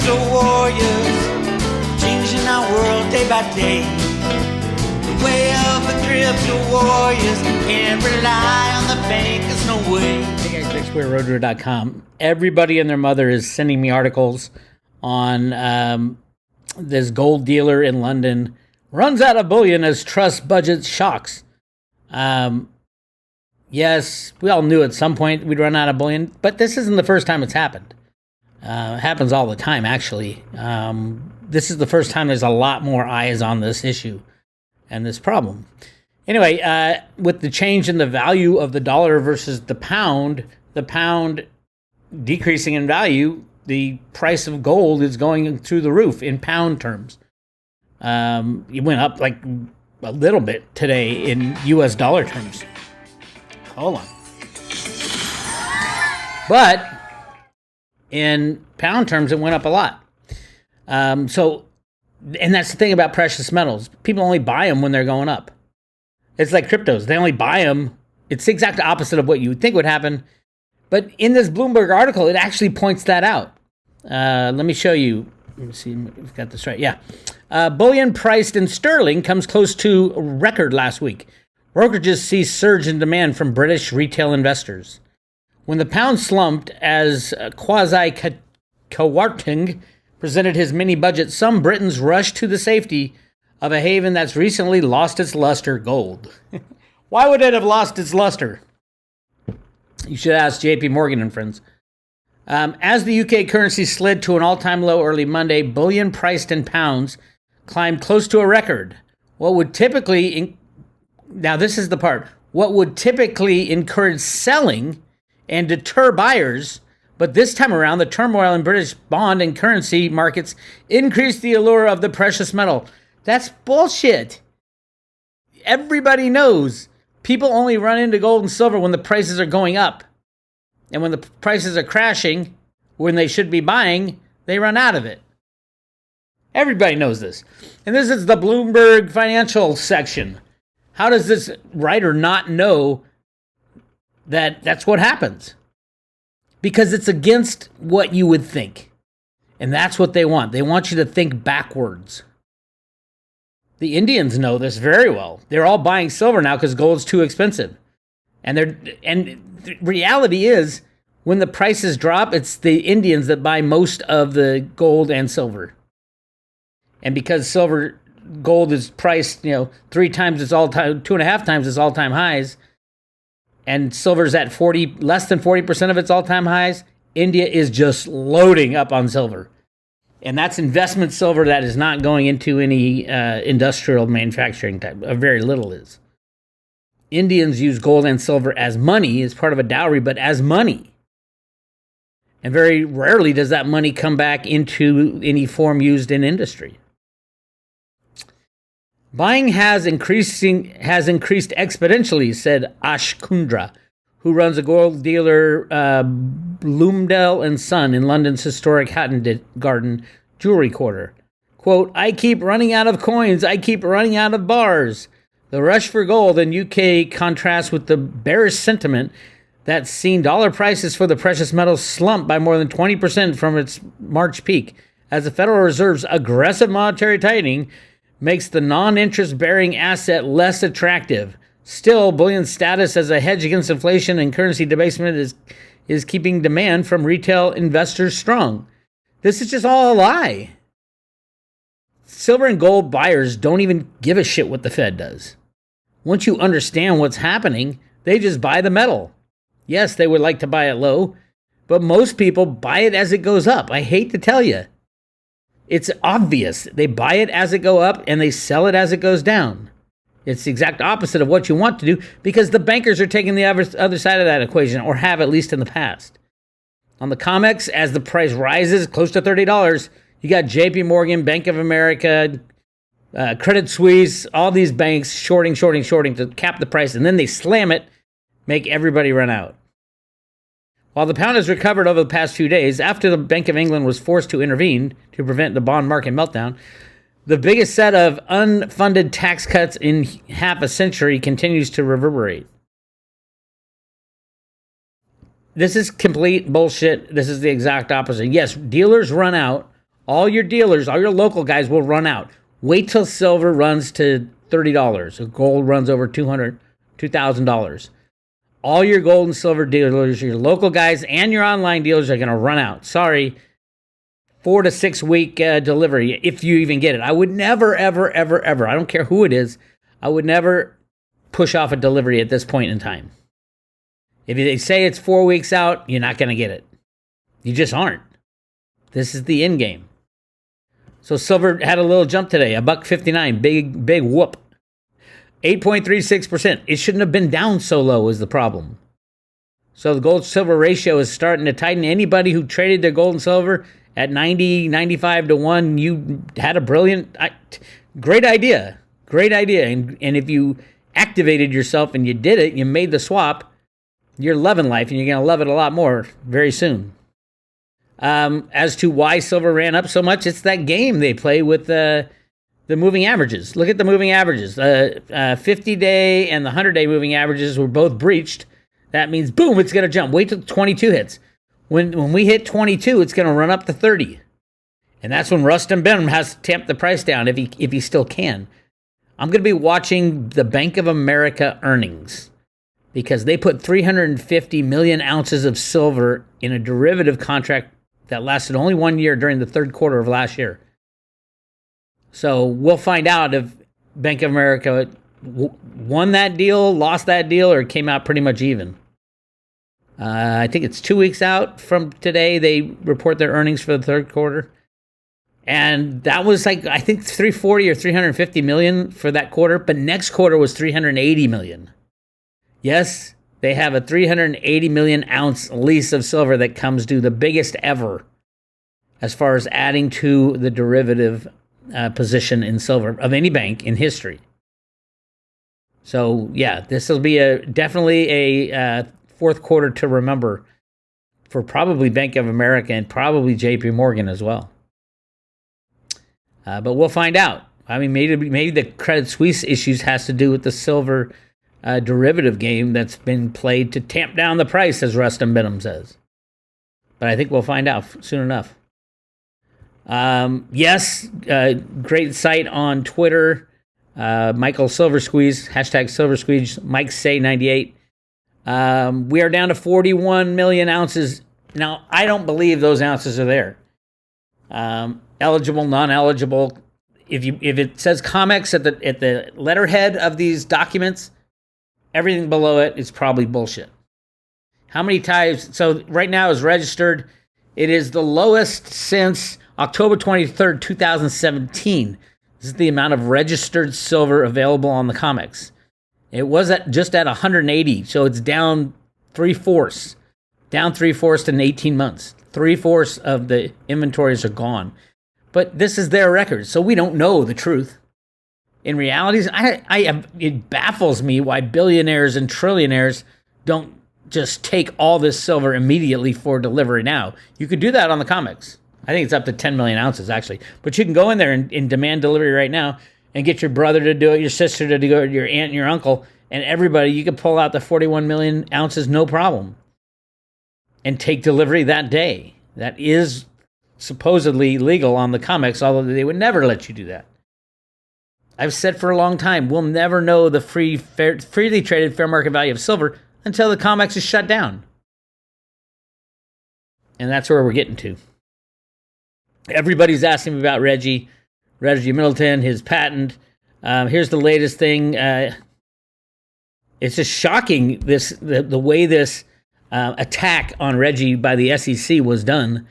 crypto warriors, changing our world day by day. The way of the crypto warriors, can't rely on the bankers, no way. Hey guys, Bix Weir, roadrunner.com. Everybody and their mother is sending me articles on this gold dealer in London runs out of bullion as trust budget shocks. Yes, we all knew at some point we'd run out of bullion, but this isn't the first time it's happened. It happens all the time, actually. This is the first time there's a lot more eyes on this issue and this problem. Anyway, with the change in the value of the dollar versus the pound decreasing in value, the price of gold is going through the roof in pound terms. It went up like a little bit today in US dollar terms. Hold on. But in pound terms, it went up a lot. And that's the thing about precious metals. People only buy them when they're going up. It's like cryptos. They only buy them. It's the exact opposite of what you would think would happen. But in this Bloomberg article, it actually points that out. Let me show you. Let me see if we've got this right. Yeah. Bullion priced in sterling comes close to a record last week. Brokerages see surge in demand from British retail investors. When the pound slumped as Kwarteng presented his mini-budget, some Britons rushed to the safety of a haven that's recently lost its luster, gold. Why would it have lost its luster? You should ask JP Morgan and friends. As the UK currency slid to an all-time low early Monday, bullion priced in pounds climbed close to a record. What would typically... Now, this is the part. What would typically encourage selling and deter buyers, but this time around, the turmoil in British bond and currency markets increased the allure of the precious metal. That's bullshit. Everybody knows people only run into gold and silver when the prices are going up. And when the prices are crashing, when they should be buying, they run out of it. Everybody knows this. And this is the Bloomberg financial section. How does this writer not know that that's what happens? Because it's against what you would think. And that's what they want. They want you to think backwards. The Indians know this very well. They're all buying silver now because gold's too expensive. And the reality is, when the prices drop, it's the Indians that buy most of the gold and silver. And because gold is priced, 3 times its all-time, 2.5 times its all-time highs, and silver's at less than 40% of its all-time highs, India is just loading up on silver. And that's investment silver that is not going into any industrial manufacturing type. Very little is. Indians use gold and silver as money, as part of a dowry, but as money. And very rarely does that money come back into any form used in industry. Buying has increased exponentially, said Ash Kundra, who runs a gold dealer, Bloomdale and Son, in London's historic Hatton Garden jewelry quarter. Quote, "I keep running out of coins. I keep running out of bars." The rush for gold in UK contrasts with the bearish sentiment that's seen dollar prices for the precious metals slump by more than 20% from its March peak, as the Federal Reserve's aggressive monetary tightening makes the non-interest-bearing asset less attractive. Still, bullion's status as a hedge against inflation and currency debasement is keeping demand from retail investors strong. This is just all a lie. Silver and gold buyers don't even give a shit what the Fed does. Once you understand what's happening, they just buy the metal. Yes, they would like to buy it low, but most people buy it as it goes up. I hate to tell you. It's obvious. They buy it as it goes up and they sell it as it goes down. It's the exact opposite of what you want to do because the bankers are taking the other side of that equation, or have at least in the past. On the COMEX, as the price rises close to $30, you got JP Morgan, Bank of America, Credit Suisse, all these banks shorting to cap the price, and then they slam it, make everybody run out. While the pound has recovered over the past few days, after the Bank of England was forced to intervene to prevent the bond market meltdown, the biggest set of unfunded tax cuts in half a century continues to reverberate. This is complete bullshit. This is the exact opposite. Yes, dealers run out All your dealers, all your local guys will run out. Wait till silver runs to $30 or gold runs over $2,000. All your gold and silver dealers, your local guys and your online dealers are going to run out. Sorry, 4 to 6 week delivery if you even get it. I would never, ever, ever, ever, I don't care who it is, I would never push off a delivery at this point in time. If they say it's 4 weeks out, you're not going to get it. You just aren't. This is the end game. So silver had a little jump today, $1.59, big whoop. 8.36%. It shouldn't have been down so low is the problem. So the gold silver ratio is starting to tighten. Anybody who traded their gold and silver at 90, 95 to 1, you had a great idea. Great idea. And if you activated yourself and you did it, you made the swap, you're loving life and you're going to love it a lot more very soon. As to why silver ran up so much, it's that game they play with the moving averages. Look at the moving averages. 50-day and the 100-day moving averages were both breached. That means, boom, it's going to jump. Wait till 22 hits. When we hit 22, it's going to run up to 30. And that's when Rustin Benham has to tamp the price down if he still can. I'm going to be watching the Bank of America earnings because they put 350 million ounces of silver in a derivative contract that lasted only 1 year during the third quarter of last year. So we'll find out if Bank of America won that deal, lost that deal, or came out pretty much even. I think it's 2 weeks out from today. They report their earnings for the third quarter. And that was I think 340 or 350 million for that quarter. But next quarter was 380 million. Yes, they have a 380 million ounce lease of silver that comes due, the biggest ever as far as adding to the derivative position in silver of any bank in history. So yeah, this will be definitely a fourth quarter to remember for probably Bank of America and probably JP Morgan as well. But we'll find out. I mean, maybe the Credit Suisse issues has to do with the silver derivative game that's been played to tamp down the price, as Rustin Benham says. But I think we'll find out soon enough. Yes, great site on Twitter. Michael Silver Squeeze, hashtag Silver Squeeze, Mike Say 98. We are down to 41 million ounces. Now, I don't believe those ounces are there. Eligible, non-eligible. If it says COMEX at the letterhead of these documents, everything below it is probably bullshit. How many times? So right now is registered. It is the lowest since October 23rd, 2017. This is the amount of registered silver available on the COMEX. It was just at 180, so it's down 3/4. Down 3/4 in 18 months. 3/4 of the inventories are gone. But this is their record, so we don't know the truth. In reality, it baffles me why billionaires and trillionaires don't just take all this silver immediately for delivery now. You could do that on the COMEX. I think it's up to 10 million ounces, actually. But you can go in there and demand delivery right now and get your brother to do it, your sister to do it, your aunt and your uncle, and everybody. You could pull out the 41 million ounces, no problem, and take delivery that day. That is supposedly legal on the COMEX, although they would never let you do that. I've said for a long time, we'll never know the freely traded fair market value of silver until the COMEX is shut down. And that's where we're getting to. Everybody's asking me about Reggie Middleton, his patent. Here's the latest thing. It's just shocking the way this attack on Reggie by the SEC was done.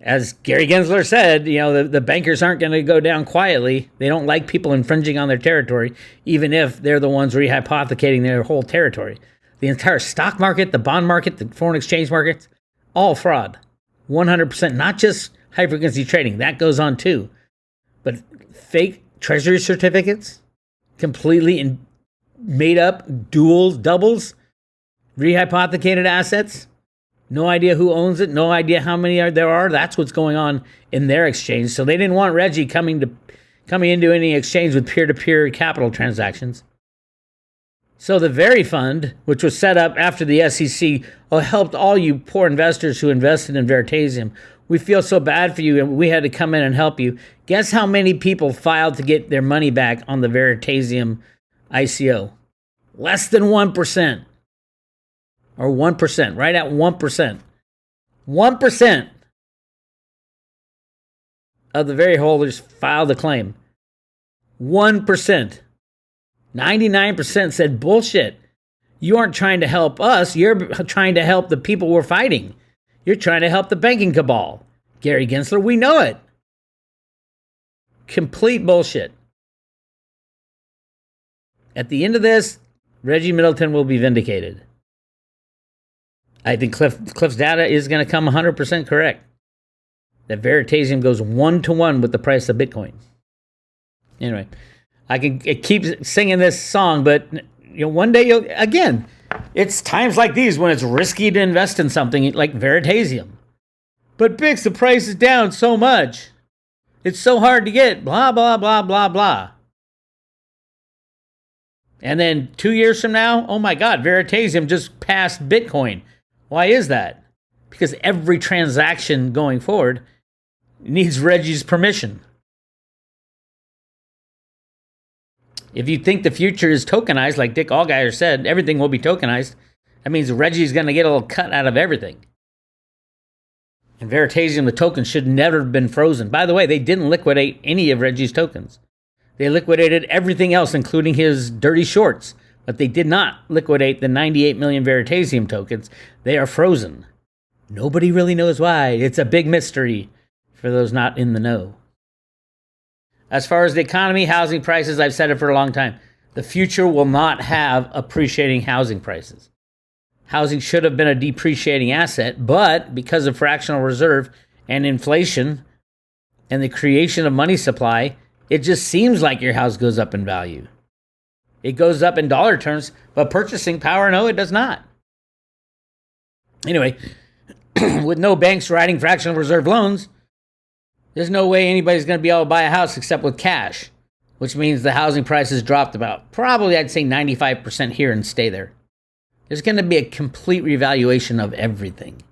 As Gary Gensler said, the bankers aren't going to go down quietly. They don't like people infringing on their territory, even if they're the ones rehypothecating their whole territory. The entire stock market, the bond market, the foreign exchange markets, all fraud. 100%, not just high-frequency trading. That goes on too. But fake treasury certificates, completely made up doubles, rehypothecated assets, no idea who owns it, no idea how many there are. That's what's going on in their exchange. So they didn't want Reggie coming into any exchange with peer-to-peer capital transactions. So the Very Fund, which was set up after the SEC helped all you poor investors who invested in Veritasium, We feel so bad for you and we had to come in and help you. Guess how many people filed to get their money back on the Veritasium ICO? Less than 1%. Or 1%, right at 1%. 1% of the Veri holders filed a claim. 1%. 99% said bullshit. You aren't trying to help us. You're trying to help the people we're fighting. You're trying to help the banking cabal. Gary Gensler, we know it. Complete bullshit. At the end of this, Reggie Middleton will be vindicated. I think Cliff's data is going to come 100% correct. That Veritasium goes 1-to-1 with the price of Bitcoin. Anyway, I can keep singing this song, but one day again, it's times like these when it's risky to invest in something like Veritasium. But Bix, the price is down so much. It's so hard to get, blah, blah, blah, blah, blah. And then 2 years from now, oh my God, Veritasium just passed Bitcoin. Why is that? Because every transaction going forward needs Reggie's permission. If you think the future is tokenized, like Dick Allgeier said, everything will be tokenized. That means Reggie's going to get a little cut out of everything. And Veritasium, the token, should never have been frozen. By the way, they didn't liquidate any of Reggie's tokens. They liquidated everything else, including his dirty shorts. But they did not liquidate the 98 million Veritasium tokens. They are frozen. Nobody really knows why. It's a big mystery for those not in the know. As far as the economy, housing prices, I've said it for a long time. The future will not have appreciating housing prices. Housing should have been a depreciating asset, but because of fractional reserve and inflation and the creation of money supply, it just seems like your house goes up in value. It goes up in dollar terms, but purchasing power, no, it does not. Anyway, with no banks writing fractional reserve loans, there's no way anybody's going to be able to buy a house except with cash, which means the housing prices dropped about probably, I'd say 95% here and stay there. There's going to be a complete revaluation of everything.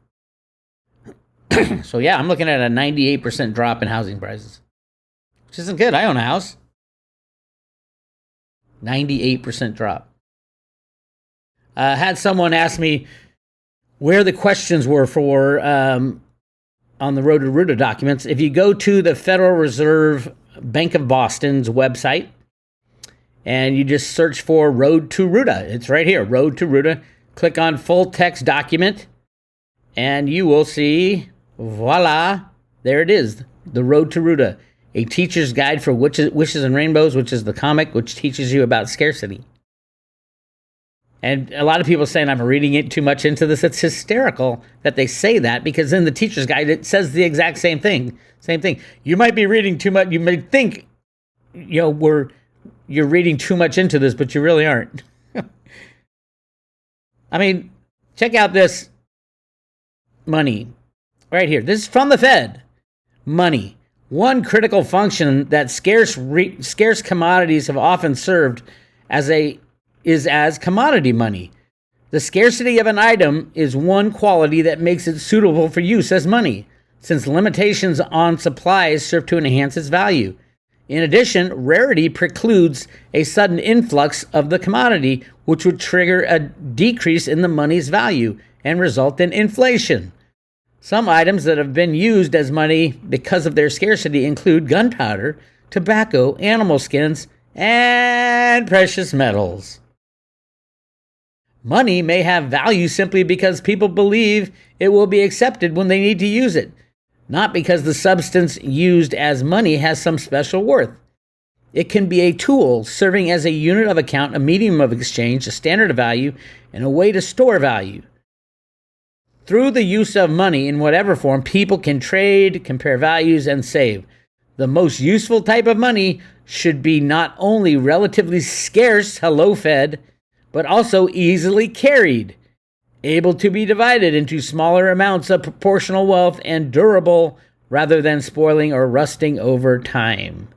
So yeah, I'm looking at a 98% drop in housing prices, which isn't good. I own a house. 98% drop. Had someone ask me where the questions were for on the Road to Ruta documents. If you go to the Federal Reserve Bank of Boston's website and you just search for Road to Ruta, it's right here, Road to Ruta. Click on full text document and you will see, voila, there it is, the Road to Ruta. A Teacher's Guide for Wishes and Rainbows, which is the comic which teaches you about scarcity. And a lot of people saying I'm reading it too much into this. It's hysterical that they say that because in the Teacher's Guide, it says the exact same thing. Same thing. You might be reading too much. You may think, you're reading too much into this, but you really aren't. I mean, check out this money right here. This is from the Fed. Money. One critical function that scarce commodities have often served is as commodity money. The scarcity of an item is one quality that makes it suitable for use as money, since limitations on supplies serve to enhance its value. In addition, rarity precludes a sudden influx of the commodity, which would trigger a decrease in the money's value and result in inflation. Some items that have been used as money because of their scarcity include gunpowder, tobacco, animal skins, and precious metals. Money may have value simply because people believe it will be accepted when they need to use it, not because the substance used as money has some special worth. It can be a tool serving as a unit of account, a medium of exchange, a standard of value, and a way to store value. Through the use of money in whatever form, people can trade, compare values, and save. The most useful type of money should be not only relatively scarce, hello Fed, but also easily carried, able to be divided into smaller amounts of proportional wealth and durable rather than spoiling or rusting over time.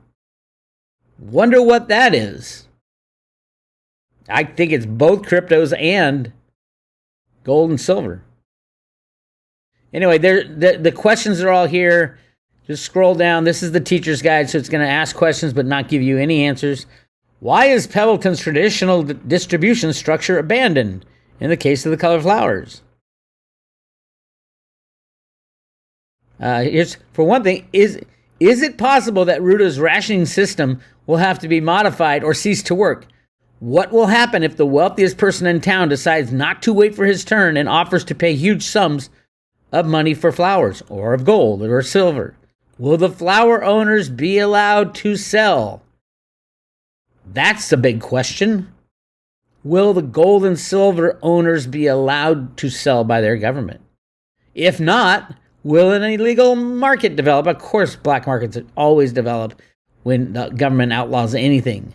Wonder what that is. I think it's both cryptos and gold and silver. Anyway, the questions are all here. Just scroll down. This is the teacher's guide, so it's going to ask questions but not give you any answers. Why is Pebbleton's traditional distribution structure abandoned in the case of the colored flowers? Here's, for one thing, is it possible that Ruta's rationing system will have to be modified or cease to work? What will happen if the wealthiest person in town decides not to wait for his turn and offers to pay huge sums of money for flowers, or of gold, or silver? Will the flower owners be allowed to sell? That's the big question. Will the gold and silver owners be allowed to sell by their government? If not, will an illegal market develop? Of course, black markets always develop when the government outlaws anything.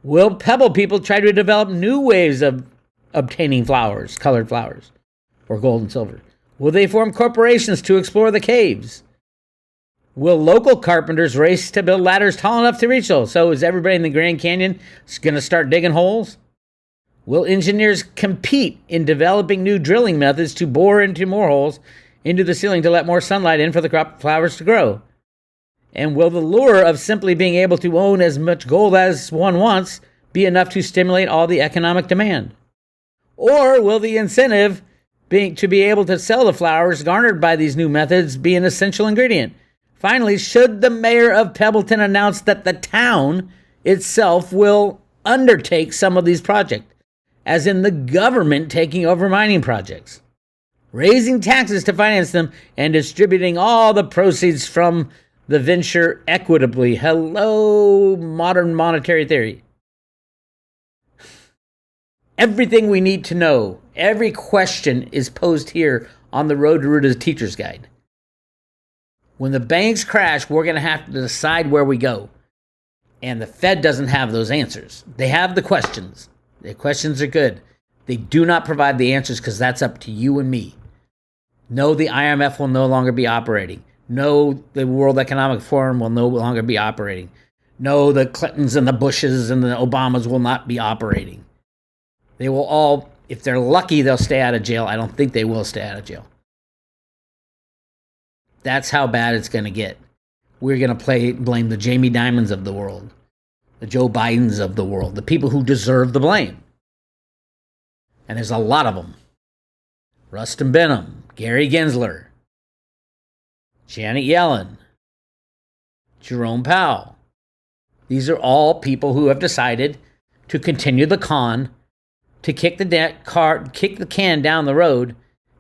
Will Pebble people try to develop new ways of obtaining flowers, colored flowers, or gold and silver? Will they form corporations to explore the caves? Will local carpenters race to build ladders tall enough to reach those? So is everybody in the Grand Canyon going to start digging holes? Will engineers compete in developing new drilling methods to bore into more holes into the ceiling to let more sunlight in for the crop flowers to grow? And will the lure of simply being able to own as much gold as one wants be enough to stimulate all the economic demand? Or will the incentive to be able to sell the flowers garnered by these new methods be an essential ingredient? Finally, should the mayor of Pebbleton announce that the town itself will undertake some of these projects, as in the government taking over mining projects, raising taxes to finance them, and distributing all the proceeds from the venture equitably? Hello, modern monetary theory. Everything we need to know, every question is posed here on the Road to Ruta's Teacher's Guide. When the banks crash, we're going to have to decide where we go. And the Fed doesn't have those answers. They have the questions. The questions are good. They do not provide the answers because that's up to you and me. No, the IMF will no longer be operating. No, the World Economic Forum will no longer be operating. No, the Clintons and the Bushes and the Obamas will not be operating. They will all, if they're lucky, they'll stay out of jail. I don't think they will stay out of jail. That's how bad it's going to get. We're going to blame the Jamie Dimons of the world, the Joe Bidens of the world, the people who deserve the blame. And there's a lot of them. Rustin Benham, Gary Gensler, Janet Yellen, Jerome Powell. These are all people who have decided to continue the con, to kick the can down the road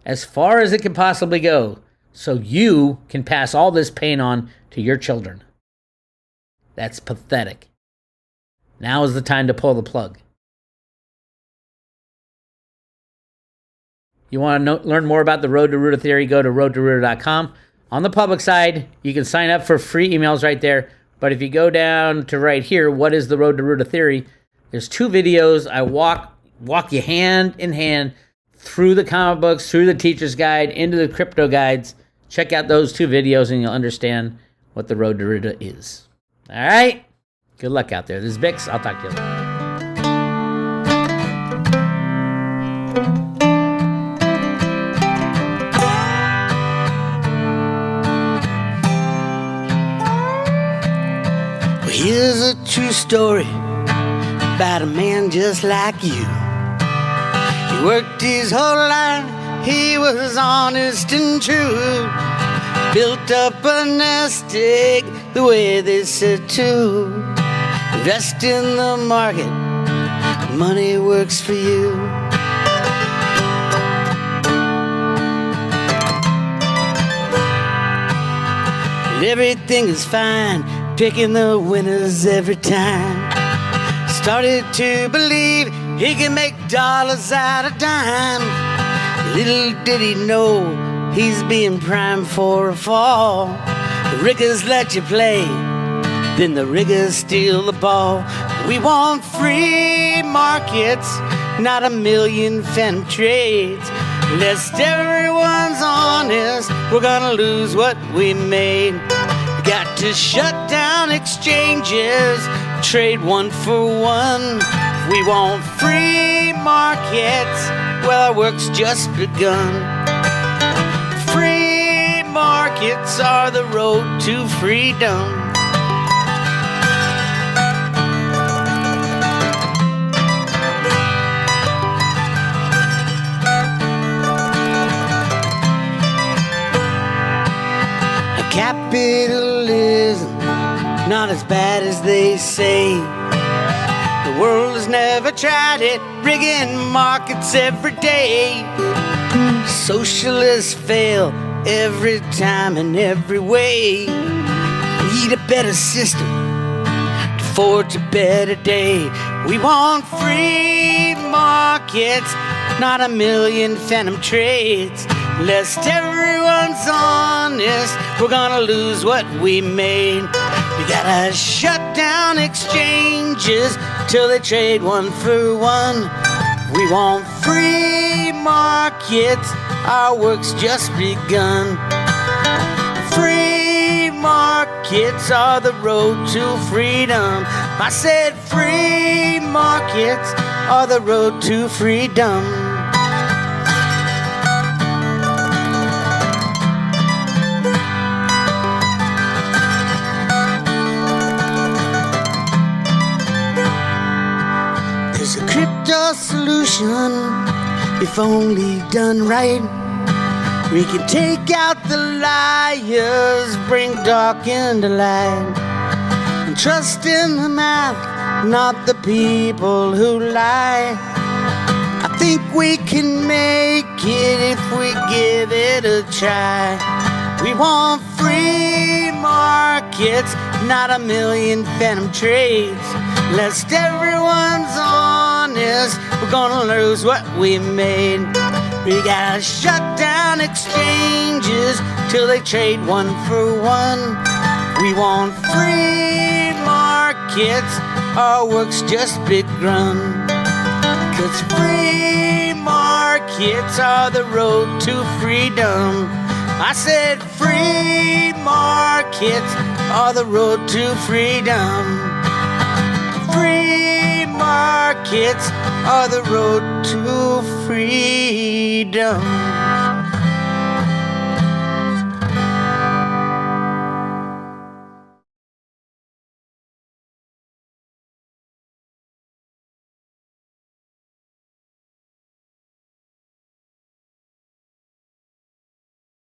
as far as it can possibly go, so you can pass all this pain on to your children. That's pathetic. Now is the time to pull the plug. You want to learn more about the Road to Ruta theory, go to roadtoruta.com. On the public side, you can sign up for free emails right there. But if you go down to right here, what is the Road to Ruta theory? There's 2 videos. I walk you hand in hand through the comic books, through the teacher's guide, into the crypto guides. Check out those 2 videos and you'll understand what the Road to Ruta is. All right? Good luck out there. This is Bix. I'll talk to you later. Here's a true story about a man just like you. He worked his whole life, he was honest and true. Built up a nest egg the way they said to. Invest in the market, money works for you. And everything is fine, picking the winners every time. Started to believe he can make dollars out of dime. Little did he know he's being primed for a fall. The riggers let you play, then the riggers steal the ball. We want free markets, not a million phantom trades. Lest everyone's honest, we're gonna lose what we made. Got to shut down exchanges, trade one for one. We want free markets, well, our work's just begun. markets are the road to freedom. Capitalism, not as bad as they say. The world has never tried it, rigging markets every day. Socialists fail every time in every way. We need a better system to forge a better day. We want free markets, not a million phantom trades. Lest everyone's honest, we're gonna lose what we made. We gotta shut down exchanges till they trade one for one. We want free markets, our work's just begun. Free markets are the road to freedom. I said free markets are the road to freedom. There's a crypto solution, if only done right. We can take out the liars, bring dark into light. And trust in the math, not the people who lie. I think we can make it if we give it a try. We want free markets, not a million phantom trades. Lest everyone's honest, we're gonna lose what we made. We gotta shut down exchanges till they trade one for one. We want free markets, our work's just begun. 'Cause free markets are the road to freedom. I said free markets are the road to freedom. Free markets are the road to freedom.